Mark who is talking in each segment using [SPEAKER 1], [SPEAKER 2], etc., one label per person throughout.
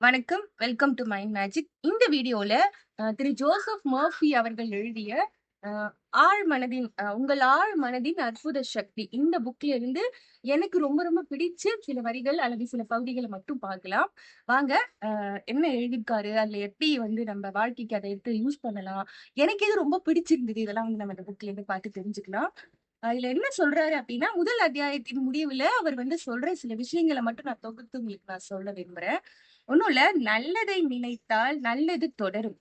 [SPEAKER 1] வணக்கம். Welcome to mind magic. இந்த வீடியோல திரு ஜோசப் மர்ஃபி அவர்கள் எழுதிய அ ஆழ் மனதின் உங்கள் ஆழ் மனதின் அற்புத சக்தி. இந்த புக்ல இருந்து எனக்கு ரொம்ப ரொம்ப பிடிச்ச சில வரிகள் அல்லது சில பகுதிகள மட்டும் பார்க்கலாம். வாங்க என்ன எழுதியிருக்காரு, அதுல எப்படி வந்து நம்ம வாழ்க்கைக்கு அத எடுத்து யூஸ் பண்ணலாம். எனக்கு இது ரொம்ப பிடிச்சிருந்தது. இதெல்லாம் வந்து நம்ம இந்த புக்ல இருந்து பார்த்து தெரிஞ்சுக்கலாம். அதுல என்ன சொல்றாரு அப்படின்னா, முதல் அத்தியாயத்தின் முடிவுல அவர் வந்து சொல்ற சில விஷயங்கள மட்டும் நான் தொகுத்து உங்களுக்கு நான் சொல்ல விரும்புறேன். ஒண்ணும் இல்ல. நல்லதை நினைத்தால் நல்லது தொடரும்.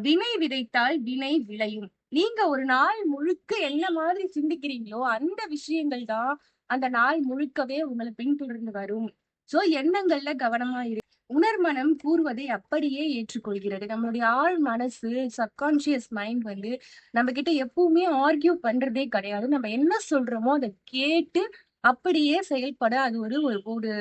[SPEAKER 1] வினை விதைத்தால் வினை விளையும். நீங்க ஒரு நாள் முழுக்க என்ன மாதிரி சிந்திக்கிறீங்களோ, அந்த விஷயங்கள் தான் அந்த நாள் முழுக்கவே உங்கள பின்தொடர்ந்து வரும். சோ எண்ணங்கள்ல கவனமா இரு. உணர்மனம் கூறுவதை அப்படியே ஏற்றுக்கொள்கிறது. நம்மளுடைய ஆழ் மனசு, சப்கான்ஷியஸ் மைண்ட் வந்து நம்ம கிட்ட எப்பவுமே ஆர்க்யூ பண்றதே கிடையாது. நம்ம என்ன சொல்றோமோ அத கேட்டு அப்படியே செயல்பட அது ஒரு ஒரு ஒரு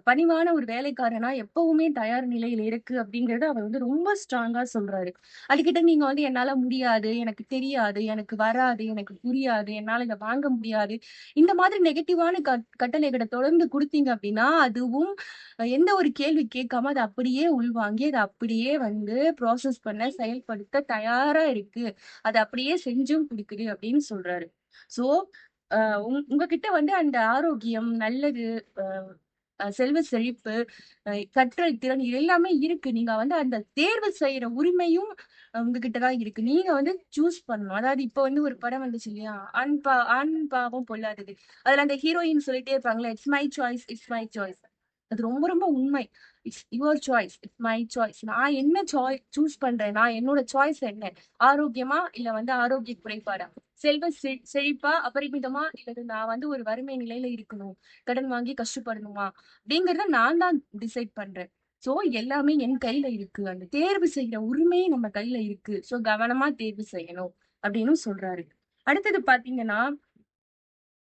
[SPEAKER 1] பணிவான ஒரு வேலைக்காரனா எப்பவுமே தயார் நிலையில இருக்கு அப்படிங்கறத அவர் வந்து ரொம்ப ஸ்ட்ராங்கா சொல்றாரு. அதுகிட்ட நீங்க வந்து என்னால முடியாது, எனக்கு தெரியாது, எனக்கு வராது, எனக்கு புரியாது, என்னால இத வாங்க முடியாது. இந்த மாதிரி நெகட்டிவான கட்டளைகள தொடர்ந்து குடுத்தீங்க அப்படின்னா, அதுவும் எந்த ஒரு கேள்வி கேட்காம அத அப்படியே உள்வாங்கி, அத அப்படியே வந்து ப்ராசஸ் பண்ண, செயல்படுத்த தயாரா இருக்கு. அத அப்படியே செஞ்சும் குடுக்குது அப்படின்னு சொல்றாரு. சோ, அ உங்ககிட்ட வந்து அந்த ஆரோக்கியம், நல்லது, அ செல்வ செழிப்பு, கற்றல் திறன் இது எல்லாமே இருக்கு. நீங்க வந்து அந்த தேர்வு செய்யற உரிமையும் உங்ககிட்ட தான் இருக்கு. நீங்க வந்து சூஸ் பண்ணணும். அதாவது இப்ப வந்து ஒரு படம் வந்துச்சு இல்லையா? ஆண் பாவம் பொல்லாதது. அதுல அந்த ஹீரோயின் சொல்லிட்டே இருப்பாங்கல்ல, "it's my choice, it's my choice." அது ரொம்ப ரொம்ப உண்மை. It's your choice, it's my choice. நான் என்ன சூஸ் பண்றேன்? நான் என்னோட சாய்ஸ் என்ன? ஆரோக்கியமா? இல்ல வந்து ஆரோக்கிய குறைபாடா? செல்வ செழிப்பா? அபரிமிதமா? இல்லது நான் வந்து ஒரு வறுமை நிலையில இருக்கணும். கடன் வாங்கி கஷ்டப்படணுமா? அப்படிங்கிறத நான் தான் டிசைட் பண்றேன். சோ எல்லாமே என் கையில இருக்கு. அந்த தேர்வு செய்யற உரிமை நம்ம கையில இருக்கு. சோ கவனமா தேர்வு செய்யணும் அப்படின்னு சொல்றாரு. அடுத்தது பாத்தீங்கன்னா,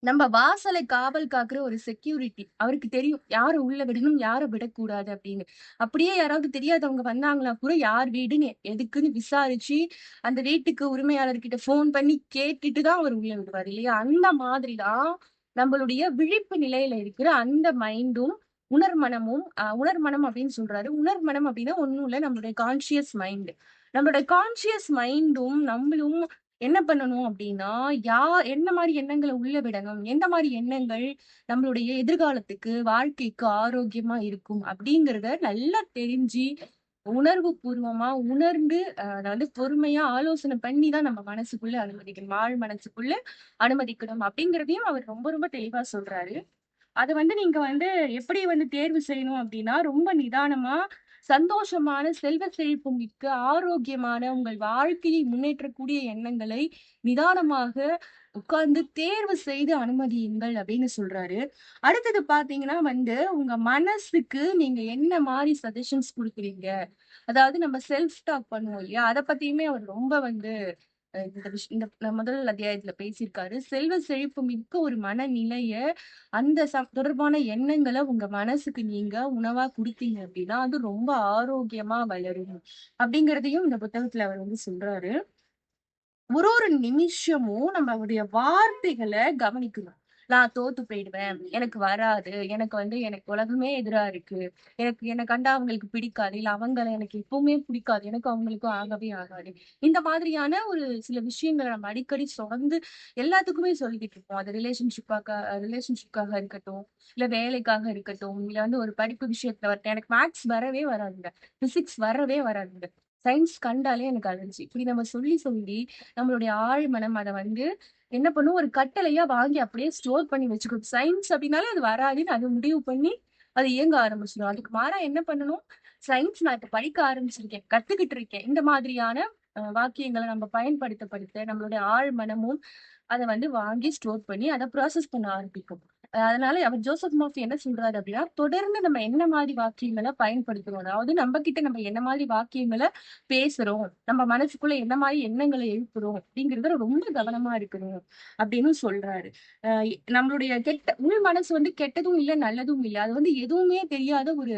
[SPEAKER 1] நம்ம வாசலை காவல் காக்குற ஒரு செக்யூரிட்டி. அவருக்கு தெரியும். யார உள்ள விடணும், யார விடக்கூடாது அப்படின்னு. அப்படியே யாராவது தெரியாதவங்க வந்தாங்கன்னா கூட யார் வீடுன்னு எதுக்குன்னு விசாரிச்சு, அந்த வீட்டுக்கு உரிமையாளர்கிட்ட ஃபோன் பண்ணி கேட்டுட்டு தான் அவர் உள்ள விடுவாரு இல்லையா? அந்த மாதிரி தான் நம்மளுடைய விழிப்பு நிலையில இருக்கிற அந்த மைண்டும், உணர்மனமும் உணர்மனம் அப்படின்னு சொல்றாரு. உணர்மனம் அப்படின்னா ஒண்ணும் இல்ல. நம்மளுடைய கான்ஷியஸ் மைண்ட். நம்மளோட கான்ஷியஸ் மைண்டும், நம்மளும் என்ன பண்ணணும் அப்டின்னா, என்ன மாரி எண்ணங்கள உள்ள விடணும்? எந்த மாரி எண்ணங்கள் நம்மளுடைய எதிர்காலத்துக்கு, வாழ்க்கைக்கு ஆரோக்கியமா இருக்கும்? அப்டிங்கிறத நல்லா தெரிஞ்சு, உணர்வு பூர்வமா உணர்ந்து, அத வந்து பொறுமையா ஆலோசனை பண்ணி தான் நம்ம மனசுக்குள்ள அனுமதிக்கணும். ஆழ் மனசுக்குள்ள அனுமதிக்கணும். அப்டிங்கிறதையும் அவர் ரொம்ப ரொம்ப தெளிவா சொல்றாரு. அத வந்து நீங்க வந்து எப்படி வந்து தேர்வு செய்யணும் அப்டின்னா, ரொம்ப நிதானமா, சந்தோஷமான, செல்வ செழிப்பு மிக்க, ஆரோக்கியமான உங்கள் வாழ்க்கையை முன்னேற்றக்கூடிய எண்ணங்களை நிதானமாக உட்கார்ந்து தேர்வு செய்து அனுமதியுங்கள் அப்படின்னு சொல்றாரு. அடுத்தது பார்த்தீங்கன்னா வந்து, உங்க மனசுக்கு நீங்க என்ன மாரி சஜஷன்ஸ் குடுக்குறீங்க? அதாவது நம்ம செல்ஃப் டாக் பண்ணுவோம் இல்லையா? அத பத்தியுமே அவர் ரொம்ப வந்து இந்த முதல் அத்தியாயத்துல பேசியிருக்காரு. செல்வ செழிப்பு மிக்க ஒரு மனநிலைய, அந்த தொடர்பான எண்ணங்கள உங்க மனசுக்கு நீங்க உணவா குடுத்தீங்க அப்படின்னா, அது ரொம்ப ஆரோக்கியமா வளரும். அப்படிங்கிறதையும் இந்த புத்தகத்துல அவர் வந்து சொல்றாரு. ஒரு ஒரு நிமிஷமும் நம்மளுடைய வார்த்தைகள கவனிக்கணும். நான் தோத்து போயிடுவேன். எனக்கு வராது. எனக்கு உலகமே எதிரா இருக்கு. என்ன கண்டா அவங்களுக்கு பிடிக்காது. இல்ல அவங்கள எனக்கு எப்பவுமே பிடிக்காது. எனக்கும் அவங்களுக்கும் ஆகவே ஆகாது. இந்த மாதிரியான ஒரு சில விஷயங்கள நம்ம அடிக்கடி தொடர்ந்து எல்லாத்துக்குமே சொல்லிக்கிட்டு இருப்போம். அது ரிலேஷன்ஷிப்காக இருக்கட்டும், இல்ல வேலைக்காக இருக்கட்டும், இல்ல வந்து ஒரு படிப்பு விஷயத்துல வரட்டும். எனக்கு மேத்ஸ் வரவே வராதுங்க. பிசிக்ஸ் வரவே வராதுங்க. சயின்ஸ் கண்டாலே எனக்கு அலர்ஜி. இப்படி நம்ம சொல்லி சொல்லி நம்மளுடைய ஆழ்மனம் அத வந்து என்ன பண்ணும், ஒரு கட்டளையா வாங்கி அப்படியே ஸ்டோர் பண்ணி வச்சுக்கும். சயின்ஸ் அப்படின்னாலே அது வராதுன்னு அது முடிவு பண்ணி, அது இயங்க ஆரம்பிச்சுரும். அதுக்கு மாறா என்ன பண்ணணும், சயின்ஸ் நான் இப்ப படிக்க ஆரம்பிச்சிருக்கேன், கத்துக்கிட்டு இருக்கேன். இந்த மாதிரியான வாக்கியங்கள நம்ம பயன்படுத்த நம்மளுடைய ஆழ் மனமும் அத வந்து வாங்கி ஸ்டோர் பண்ணி அத ப்ராசஸ் பண்ண ஆரம்பிக்கும். அதனால அவர் ஜோசப் மர்ஃபி என்ன சொல்றாரு அப்படின்னா, தொடர்ந்து நம்ம என்ன மாரி வாக்கியங்கள பயன்படுத்துறோம். அதாவது நம்ம கிட்ட நம்ம என்ன மாரி வாக்கியங்கள பேசுறோம். நம்ம மனசுக்குள்ள என்ன மாரி எண்ணங்கள எழுப்புறோம் அப்படிங்கிறதுல ரொம்ப கவனமா இருக்கணும் அப்படின்னு சொல்றாரு. அ நம்மளுடைய உள் மனசு வந்து கெட்டதும் இல்ல, நல்லதும் இல்ல. அது வந்து எதுவுமே தெரியாத ஒரு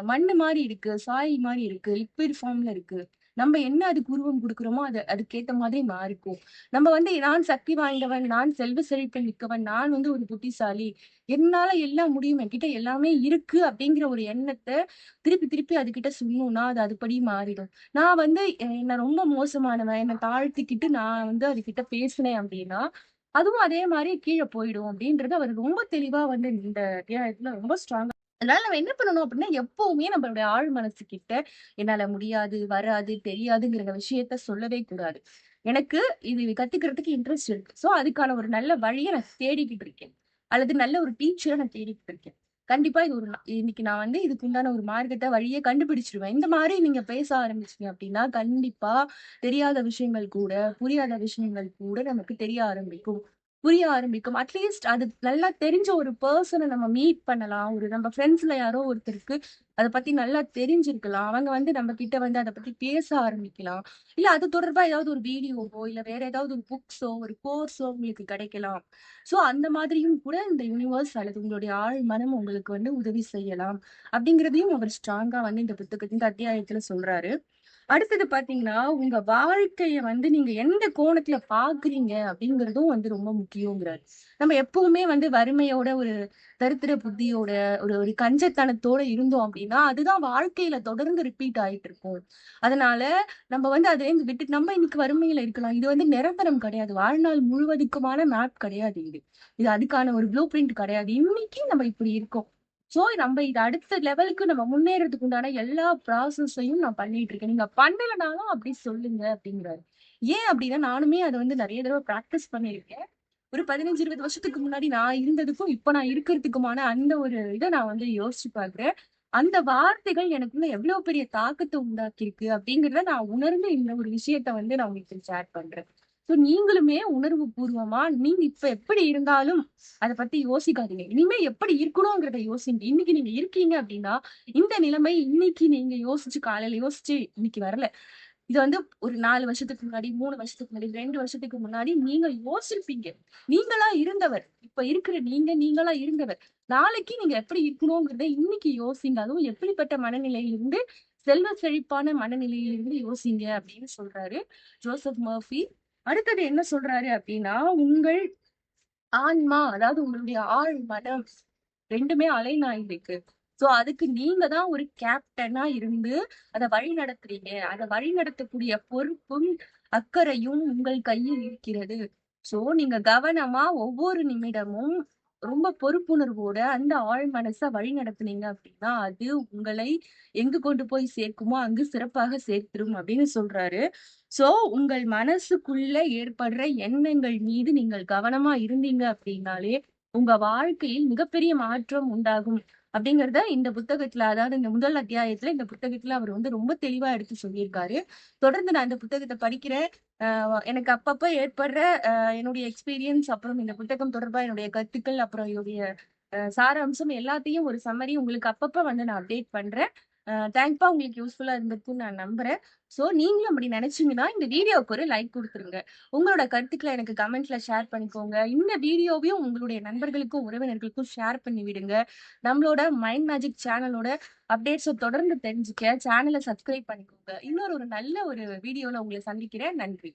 [SPEAKER 1] மண்ணு மாரி இருக்கு, சாயில் மாரி இருக்கு, லிக்விட் ஃபார்ம்ல இருக்கு. நம்ம என்ன அதுக்கு உருவம் குடுக்குறோமோ, அதுக்கேத்த மாதிரி மாறிக்கும். நம்ம வந்து நான் சக்தி வாய்ந்தவன், நான் செல்வ செழிப்பில் மிக்கவன், நான் வந்து ஒரு புத்திசாலி, என்னால எல்லாம் முடியும், என்கிட்ட எல்லாமே இருக்கு அப்படிங்கிற ஒரு எண்ணத்த திருப்பி திருப்பி அதுகிட்ட சொன்னோம்னா, அது அதுபடி மாறிடும். நான் வந்து என்ன ரொம்ப மோசமானவன், என்ன தாழ்த்திக்கிட்டு நான் வந்து அதுகிட்ட பேசினேன் அப்படின்னா, அதுவும் அதே மாரி கீழ போயிடும் அப்படின்றது அவர் ரொம்ப தெளிவா வந்து இந்த அத்தியாயத்துல ரொம்ப ஸ்ட்ராங்கா அதனால நம்ம என்ன பண்ணணும் அப்படின்னா, எப்பவுமே நம்மளுடைய ஆழ் மனசுகிட்ட என்னால முடியாது, வராது, தெரியாதுங்கிற விஷயத்த சொல்லவே கூடாது. எனக்கு இது கத்துக்கிறதுக்கு இன்ட்ரெஸ்ட் இருக்கு. சோ, அதுக்கான ஒரு நல்ல வழிய நான் தேடிக்கிட்டு இருக்கேன். அல்லது நல்ல ஒரு டீச்சர நான் தேடிக்கிட்டு இருக்கேன். கண்டிப்பா இது ஒரு இன்னைக்கு நான் வந்து இதுக்கு உண்டான ஒரு மார்க்கத்த, வழிய கண்டுபிடிச்சுருவேன். இந்த மாரி நீங்க பேச ஆரம்பிச்சீங்க அப்படின்னா, கண்டிப்பா தெரியாத விஷயங்கள் கூட, புரியாத விஷயங்கள் கூட நமக்கு தெரிய ஆரம்பிக்கும். புரிய ஆரம்பிக்கும். அட்லீஸ்ட் அது நல்லா தெரிஞ்ச ஒரு பெர்சன நம்ம மீட் பண்ணலாம். ஒரு நம்ம ஃப்ரெண்ட்ஸ்ல யாரோ ஒருத்தருக்கு அத பத்தி நல்லா தெரிஞ்சிருக்கலாம். அவங்க வந்து நம்ம கிட்ட வந்து அத பத்தி பேச ஆரம்பிக்கலாம். இல்ல அது தொடர்பா ஏதாவது ஒரு வீடியோவோ, இல்ல வேற ஏதாவது ஒரு புக்ஸோ, ஒரு கோர்ஸோ உங்களுக்கு கிடைக்கலாம். சோ அந்த மாதிரியும் கூட இந்த யுனிவர்ஸ் அல்லது உங்களுடைய ஆழ் மனம் உங்களுக்கு வந்து உதவி செய்யலாம். அப்படிங்கிறதையும் அவர் ஸ்ட்ராங்கா வந்து இந்த அத்தியாயத்துல சொல்றாரு. அடுத்தது பார்த்தீங்கன்னா, உங்க வாழ்க்கைய வந்து நீங்க எந்த கோணத்துல பார்க்குறீங்க அப்படிங்கிறதும் வந்து ரொம்ப முக்கியங்கிறாரு. நம்ம எப்பவுமே வந்து வறுமையோட, ஒரு தரித்திர புத்தியோட, ஒரு ஒரு கஞ்சத்தனத்தோட இருந்தோம் அப்படின்னா, அதுதான் வாழ்க்கையில தொடர்ந்து ரிப்பீட் ஆயிட்டு இருக்கும். அதனால நம்ம வந்து அதுலேருந்து விட்டுட்டு நம்ம இன்னைக்கு வறுமையில இருக்கலாம். இது வந்து நிரந்தரம் கிடையாது. வாழ்நாள் முழுவதுக்குமான மேப் கிடையாது இது. இது அதுக்கான ஒரு ப்ளூ பிரிண்ட் கிடையாது. இன்னைக்கு நம்ம இப்படி இருக்கோம். சோ, நம்ம இத அடுத்த லெவலுக்கு நம்ம முன்னேறதுக்கு உண்டான எல்லா ப்ராசஸையும் நான் பண்ணிட்டு இருக்கேன். நீங்க பண்ணலனாலும் அப்படி சொல்லுங்க அப்படிங்கிறாரு. ஏன் அப்படின்னா, நானுமே அத வந்து நெறைய தடவ பிராக்டிஸ் பண்ணியிருக்கேன். ஒரு 15, 20 வருஷத்துக்கு முன்னாடி நான் இருந்ததுக்கும், இப்ப நான் இருக்கிறதுக்குமான அந்த ஒரு இத நான் வந்து யோசிச்சு பார்க்கிறேன். அந்த வார்த்தைகள் எனக்குள்ள எவ்வளவு பெரிய தாக்கத்த உண்டாக்கியிருக்கு அப்படிங்கிறத நான் உணர்ந்து இந்த ஒரு விஷயத்த வந்து நான் உங்களுக்கு ஷேர் பண்றேன். சோ நீங்களுமே உணர்வு பூர்வமா நீங்க இப்ப எப்படி இருந்தாலும் அத பத்தி யோசிக்காதீங்க. இனிமே எப்படி இருக்கணும்ங்கிறத யோசிங்க. இன்னைக்கு நீங்க இருக்கீங்க அப்படின்னா, இந்த நிலைமை இன்னைக்கு நீங்க யோசிச்சு காலையில யோசிச்சு இன்னைக்கு வரல. இது வந்து ஒரு 4 வருஷத்துக்கு முன்னாடி, 3 வருஷத்துக்கு முன்னாடி, 2 வருஷத்துக்கு முன்னாடி நீங்க யோசிச்சிருப்பீங்க. நீங்களா இருந்தவர். இப்ப இருக்கிற நீங்க, நீங்களா இருந்தவர். நாளைக்கு நீங்க எப்படி இருக்கணும்ங்கிறத இன்னைக்கு யோசிங்க. அதுவும் எப்படிப்பட்ட மனநிலையிலிருந்து செல்வ செழிப்பான மனநிலையிலிருந்து யோசிங்க அப்படின்னு சொல்றாரு ஜோசப் மர்ஃபி. அடுத்தது என்ன சொல்றாரு அப்படின்னா, உங்கள் ஆன்மா, அதாவது உங்களுடைய ஆழ் மனம் 2மே அலைன் சோ, அதுக்கு நீங்க தான் ஒரு கேப்டனா இருந்து அத வழிநடத்துறீங்க. அத வழிநடத்தக்கூடிய பொறுப்பும், அக்கறையும் உங்கள் கையில் இருக்கிறது. சோ, நீங்க கவனமா ஒவ்வொரு நிமிடமும் ரொம்ப பொறுப்புணர்வோட அந்த ஆழ் மனச வழிநடத்துனீங்க அப்படின்னா, அது உங்களை எங்கு கொண்டு போய் சேர்க்குமோ, அங்கு சிறப்பாக சேர்த்துரும் அப்படின்னு சொல்றாரு. சோ, உங்கள் மனசுக்குள்ள ஏற்படுற எண்ணங்கள் மீது நீங்கள் கவனமா இருந்தீங்க அப்படின்னாலே, உங்க வாழ்க்கையில் மிகப்பெரிய மாற்றம் உண்டாகும். அப்படிங்கிறத இந்த புத்தகத்துல, அதாவது இந்த முதல் அத்தியாயத்துல இந்த புத்தகத்துல அவர் வந்து ரொம்ப தெளிவா எடுத்து சொல்லியிருக்காரு. தொடர்ந்து நான் இந்த புத்தகத்த படிக்கிறேன். எனக்கு அப்பப்ப ஏற்படுற என்னுடைய எக்ஸ்பீரியன்ஸ், அப்புறம் இந்த புத்தகம் தொடர்பா என்னுடைய கருத்துக்கள், அப்புறம் என்னுடைய சாராம்சம் எல்லாத்தையும் ஒரு சம்மரி உங்களுக்கு அப்பப்ப வந்து நான் அப்டேட் பண்றேன். தேங்க்ப்பா உங்களுக்கு யூஸ்ஃபுல்லா இருந்திருக்கும்னு நான் நம்புறேன். சோ, நீங்களும் அப்படி நினைச்சீங்கன்னா, இந்த வீடியோவுக்கு ஒரு லைக் குடுத்துருங்க. உங்களோட கருத்துக்கள எனக்கு கமெண்ட்ல ஷேர் பண்ணிக்கோங்க. இந்த வீடியோவையும் உங்களுடைய நண்பர்களுக்கும், உறவினர்களுக்கும் ஷேர் பண்ணி விடுங்க. நம்மளோட மைண்ட் மேஜிக் சேனலோட அப்டேட்ஸ தொடர்ந்து தெரிஞ்சுக்க சேனல சப்ஸ்கிரைப் பண்ணிக்கோங்க. இன்னொரு ஒரு நல்ல ஒரு வீடியோல உங்கள சந்திக்கிறேன். நன்றி.